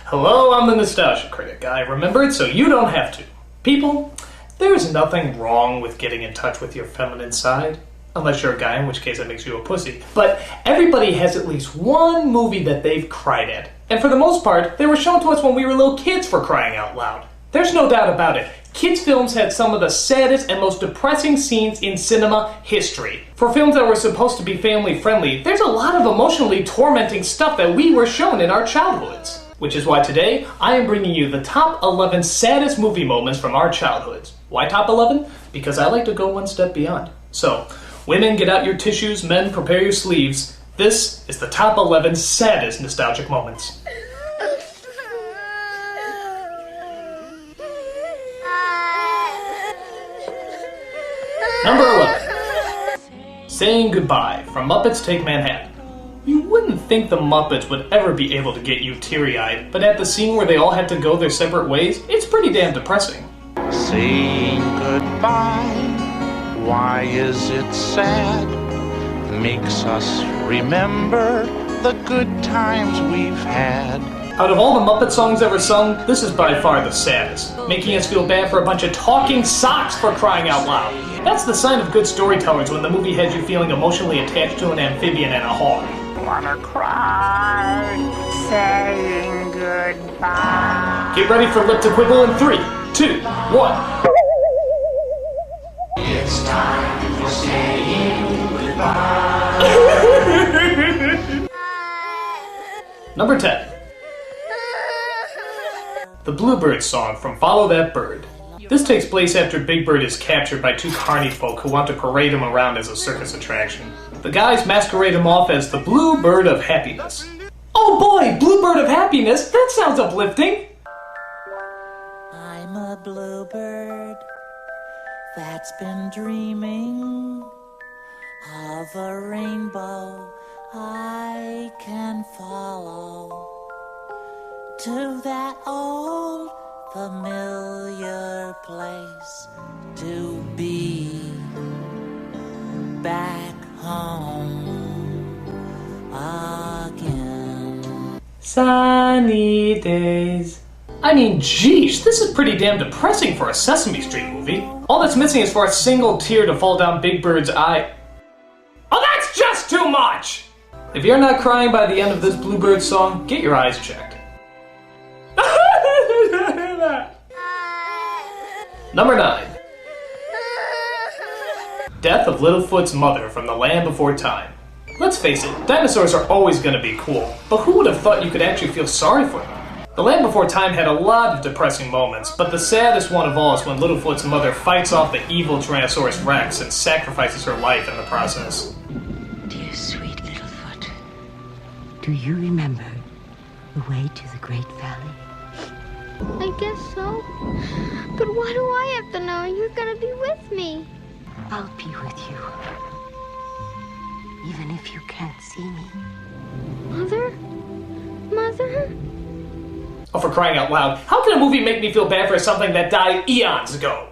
Hello, I'm the Nostalgia Critic. I remember it so you don't have to. People, there's nothing wrong with getting in touch with your feminine side. Unless you're a guy, in which case that makes you a pussy. But everybody has at least one movie that they've cried at. And for the most part, they were shown to us when we were little kids, for crying out loud. There's no doubt about it. Kids' films had some of the saddest and most depressing scenes in cinema history. For films that were supposed to be family-friendly, there's a lot of emotionally tormenting stuff that we were shown in our childhoods. Which is why today, I am bringing you the top 11 saddest movie moments from our childhoods. Why top 11? Because I like to go one step beyond. So, women, get out your tissues, men, prepare your sleeves. This is the top 11 saddest nostalgic moments. Number 11. Saying Goodbye from Muppets Take Manhattan. You wouldn't think the Muppets would ever be able to get you teary-eyed, but at the scene where they all had to go their separate ways, it's pretty damn depressing. Saying goodbye, why is it sad? Makes us remember the good times we've had. Out of all the Muppet songs ever sung, this is by far the saddest, making us feel bad for a bunch of talking socks, for crying out loud. That's the sign of good storytellers, when the movie has you feeling emotionally attached to an amphibian and a hog. Wanna cry, saying goodbye. Get ready for lip to quibble in 3, 2, 1. It's time for saying goodbye. Number 10. The Bluebird song from Follow That Bird. This takes place after Big Bird is captured by two carny folk who want to parade him around as a circus attraction. The guys masquerade him off as the Bluebird of Happiness. Oh boy, Bluebird of Happiness? That sounds uplifting! I'm a bluebird that's been dreaming of a rainbow I can follow to that old familiar place to be back home again. Sunny days. I mean, geez, this is pretty damn depressing for a Sesame Street movie. All that's missing is for a single tear to fall down Big Bird's eye. Oh, that's just too much! If you're not crying by the end of this Bluebird song, get your eyes checked. Number 9. Death of Littlefoot's mother from The Land Before Time. Let's face it, dinosaurs are always going to be cool, but who would have thought you could actually feel sorry for them? The Land Before Time had a lot of depressing moments, but the saddest one of all is when Littlefoot's mother fights off the evil Tyrannosaurus Rex and sacrifices her life in the process. Dear sweet Littlefoot, do you remember the way to the Great Valley? I guess so. But why do I have to know you're gonna be with me? I'll be with you, even if you can't see me. Mother? Mother? Oh, for crying out loud, how can a movie make me feel bad for something that died eons ago?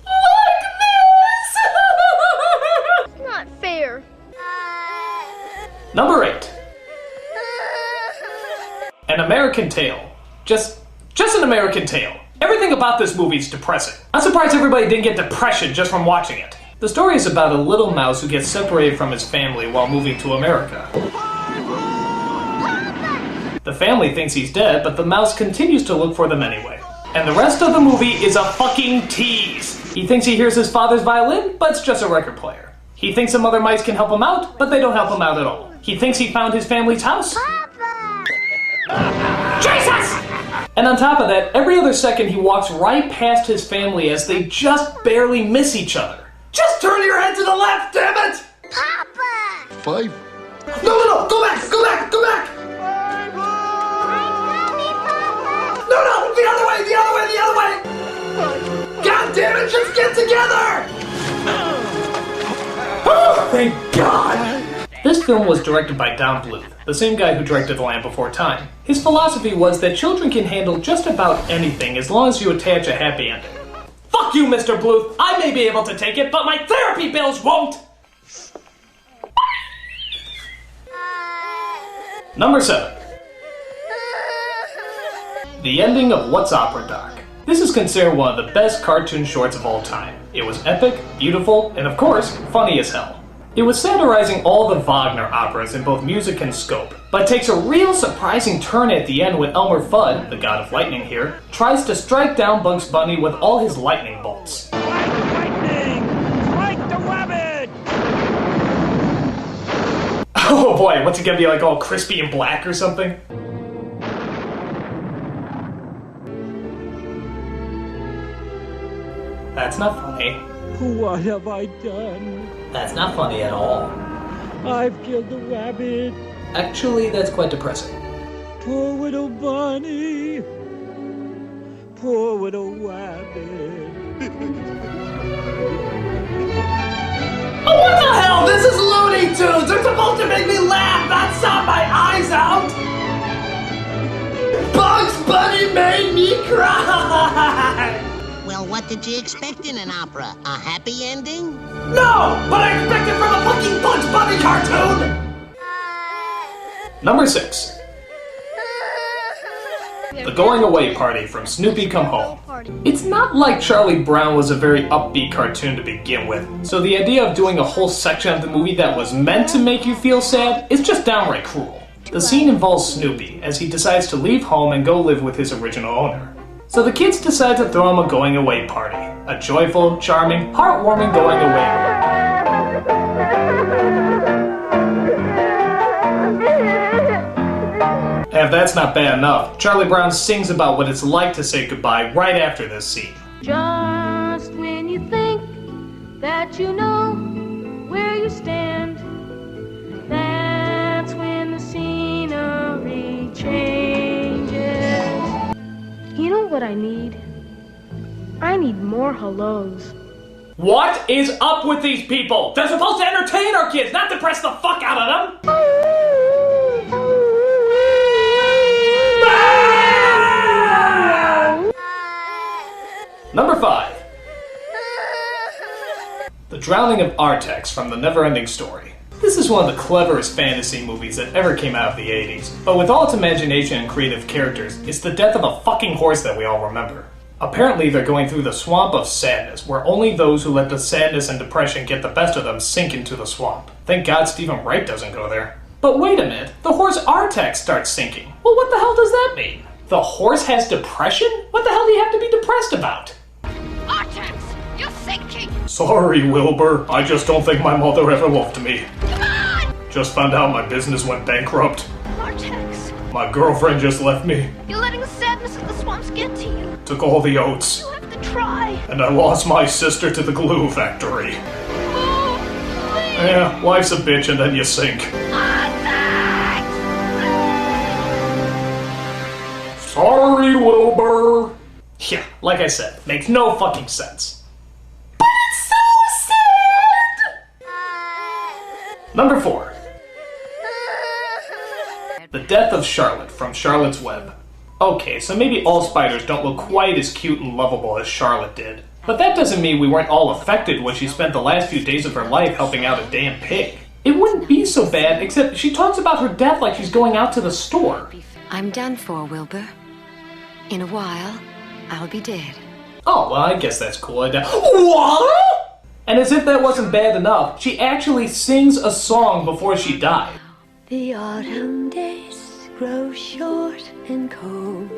Like this! Not fair. Number 8. An American Tale. Just an American Tale. Everything about this movie is depressing. I'm surprised everybody didn't get depression just from watching it. The story is about a little mouse who gets separated from his family while moving to America. The family thinks he's dead, but the mouse continues to look for them anyway. And the rest of the movie is a fucking tease. He thinks he hears his father's violin, but it's just a record player. He thinks some other mice can help him out, but they don't help him out at all. He thinks he found his family's house. Jesus! And on top of that, every other second he walks right past his family as they just barely miss each other. Just turn your head to the left, damn it! Papa! 5. No, go back! No, the other way! God damn it, just get together! Oh, thank God! This film was directed by Don Bluth, the same guy who directed The Land Before Time. His philosophy was that children can handle just about anything as long as you attach a happy ending. Fuck you, Mr. Bluth! I may be able to take it, but my therapy bills won't! Number 7. The ending of What's Opera Doc. This is considered one of the best cartoon shorts of all time. It was epic, beautiful, and of course, funny as hell. It was satirizing all the Wagner operas in both music and scope, but takes a real surprising turn at the end when Elmer Fudd, the god of lightning here, tries to strike down Bugs Bunny with all his lightning bolts. Strike lightning! Strike the rabbit! Oh boy, what's it gonna be like all crispy and black or something? That's not funny. What have I done? That's not funny at all. I've killed the rabbit. Actually, that's quite depressing. Poor little bunny. Poor little rabbit. Oh, what the hell? This is Looney Tunes! They're supposed to make me laugh, not sob my eyes out! Bugs Bunny made me cry! Well, what did you expect in an opera? A happy ending? No! But I expect it from a fucking Bugs Bunny cartoon! Number 6. The Going Away Party from Snoopy Come Home. It's not like Charlie Brown was a very upbeat cartoon to begin with, so the idea of doing a whole section of the movie that was meant to make you feel sad is just downright cruel. The scene involves Snoopy, as he decides to leave home and go live with his original owner. So the kids decide to throw him a going away party. A joyful, charming, heartwarming going away party. And if that's not bad enough, Charlie Brown sings about what it's like to say goodbye right after this scene. Just when you think that you know where you stand, that's when the scenery changes. You know what I need? I need more hellos. What is up with these people? They're supposed to entertain our kids, not depress the fuck out of them! Number 5. The Drowning of Artax from The Never-Ending Story. This is one of the cleverest fantasy movies that ever came out of the 80s, but with all its imagination and creative characters, it's the death of a fucking horse that we all remember. Apparently they're going through the swamp of sadness, where only those who let the sadness and depression get the best of them sink into the swamp. Thank God Stephen Wright doesn't go there. But wait a minute, the horse Artax starts sinking. Well, what the hell does that mean? The horse has depression? What the hell do you have to be depressed about? Artax, you're sinking! Sorry, Wilbur. I just don't think my mother ever loved me. Come on! Just found out my business went bankrupt. Artax, My girlfriend just left me. you're letting the sadness of the swamps get to you. Took all the oats. You'll have to try. And I lost my sister to the glue factory. Oh, please. Yeah, life's a bitch and then you sink. Artax! Sorry, Wilbur. Yeah, like I said, makes no fucking sense. But it's so sad! Number 4. The Death of Charlotte from Charlotte's Web. Okay, so maybe all spiders don't look quite as cute and lovable as Charlotte did. But that doesn't mean we weren't all affected when she spent the last few days of her life helping out a damn pig. It wouldn't be so bad, except she talks about her death like she's going out to the store. I'm done for, Wilbur. In a while, I'll be dead. Oh, well, I guess that's cool. What? And as if that wasn't bad enough, she actually sings a song before she died. The autumn days grow short and cold.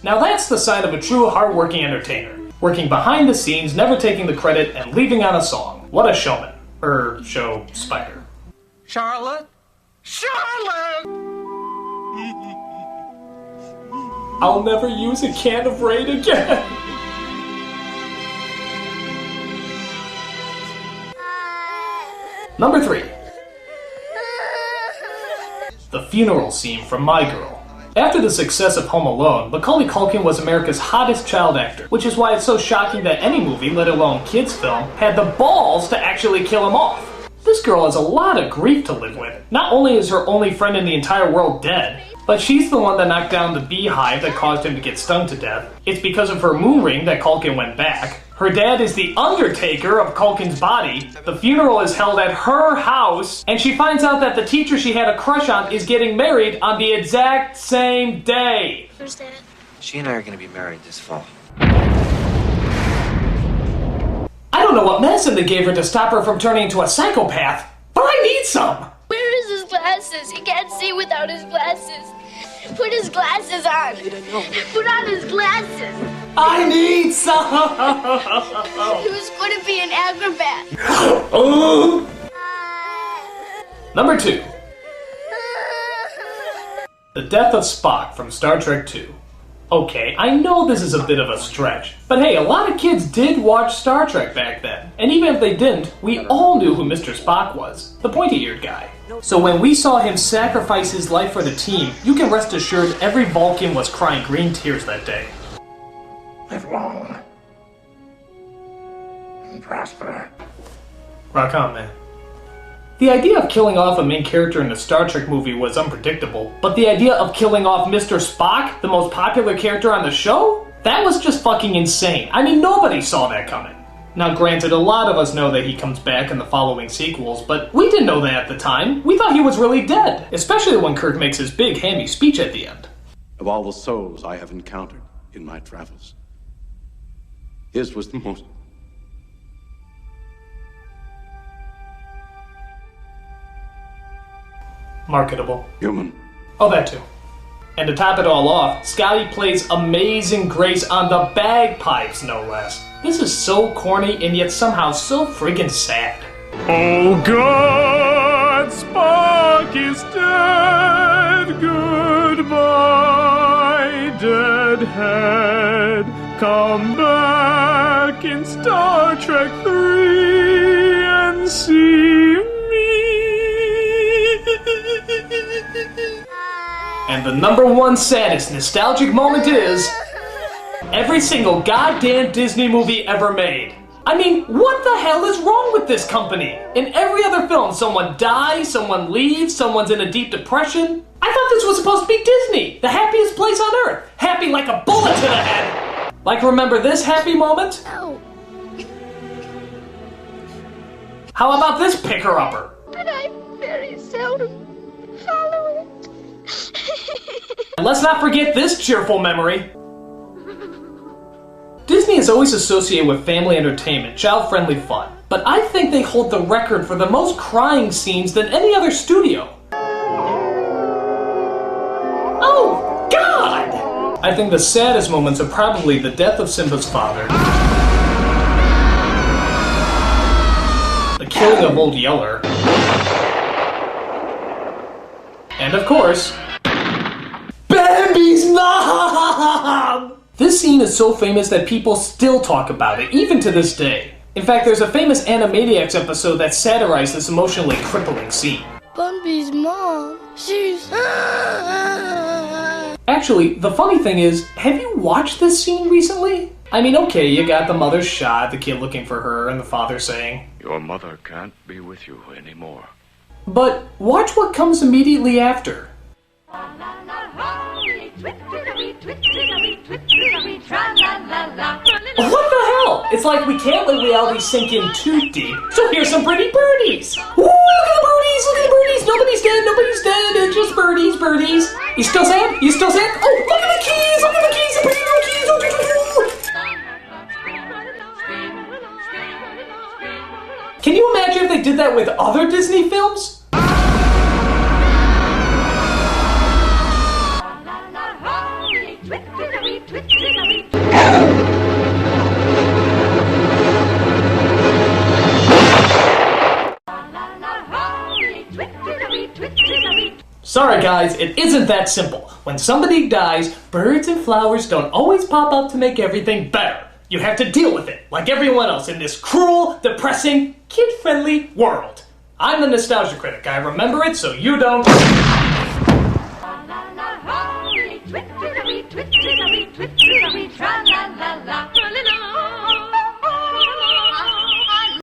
Now that's the sign of a true hard-working entertainer. Working behind the scenes, never taking the credit, and leaving on a song. What a showman. Show spider. Charlotte? Charlotte! I'll never use a can of Raid again. Number 3. The funeral scene from My Girl. After the success of Home Alone, Macaulay Culkin was America's hottest child actor, which is why it's so shocking that any movie, let alone kids film, had the balls to actually kill him off. This girl has a lot of grief to live with. Not only is her only friend in the entire world dead, but she's the one that knocked down the beehive that caused him to get stung to death. It's because of her moon ring that Culkin went back. Her dad is the undertaker of Culkin's body. The funeral is held at her house, and she finds out that the teacher she had a crush on is getting married on the exact same day. Who's that? She and I are going to be married this fall. I don't know what medicine they gave her to stop her from turning into a psychopath, but I need some! Where is his glasses? He can't see without his glasses. Put his glasses on. Put on his glasses. I need some! He was going to be an acrobat. Number 2. The death of Spock from Star Trek II. Okay, I know this is a bit of a stretch, but hey, a lot of kids did watch Star Trek back then. And even if they didn't, we all knew who Mr. Spock was, the pointy-eared guy. So when we saw him sacrifice his life for the team, you can rest assured every Vulcan was crying green tears that day. Live long and prosper. Rock on, man. The idea of killing off a main character in a Star Trek movie was unpredictable, but the idea of killing off Mr. Spock, the most popular character on the show? That was just fucking insane. I mean, nobody saw that coming. Now granted, a lot of us know that he comes back in the following sequels, but we didn't know that at the time. We thought he was really dead, especially when Kirk makes his big hammy speech at the end. Of all the souls I have encountered in my travels, his was the most marketable. Human. Oh, that too. And to top it all off, Scotty plays Amazing Grace on the bagpipes, no less. This is so corny and yet somehow so friggin' sad. Oh God, Spock is dead. Goodbye, deadhead. Come back in Star Trek 3 and see me. And the number one saddest nostalgic moment is every single goddamn Disney movie ever made. I mean, what the hell is wrong with this company? In every other film, someone dies, someone leaves, someone's in a deep depression. I thought this was supposed to be Disney, the happiest place on earth. Happy like a bullet to the head. Like, remember this happy moment? No. How about this picker-upper? But I very seldom follow it. And let's not forget this cheerful memory. Disney is always associated with family entertainment, child-friendly fun, but I think they hold the record for the most crying scenes than any other studio. Oh, God! I think the saddest moments are probably the death of Simba's father, the killing of Old Yeller, and of course, Bambi's mom! This scene is so famous that people still talk about it, even to this day. In fact, there's a famous Animaniacs episode that satirized this emotionally crippling scene. Bambi's mom, she's... Actually, the funny thing is, have you watched this scene recently? I mean, okay, you got the mother's shot, the kid looking for her, and the father saying, Your mother can't be with you anymore. but watch what comes immediately after. What the hell? It's like we can't let reality sink in too deep, so here's some pretty birdies. Ooh, look at the birdies, look at the birdies. Nobody's dead, nobody's dead, it's just birdies, birdies. You still sad? You still sad? Oh, look at the keys, look at the keys, the pretty little keys. Can you imagine if they did that with other Disney films? Sorry guys, it isn't that simple. When somebody dies, birds and flowers don't always pop up to make everything better. You have to deal with it, like everyone else in this cruel, depressing, kid-friendly world. I'm the Nostalgia Critic. I remember it so you don't...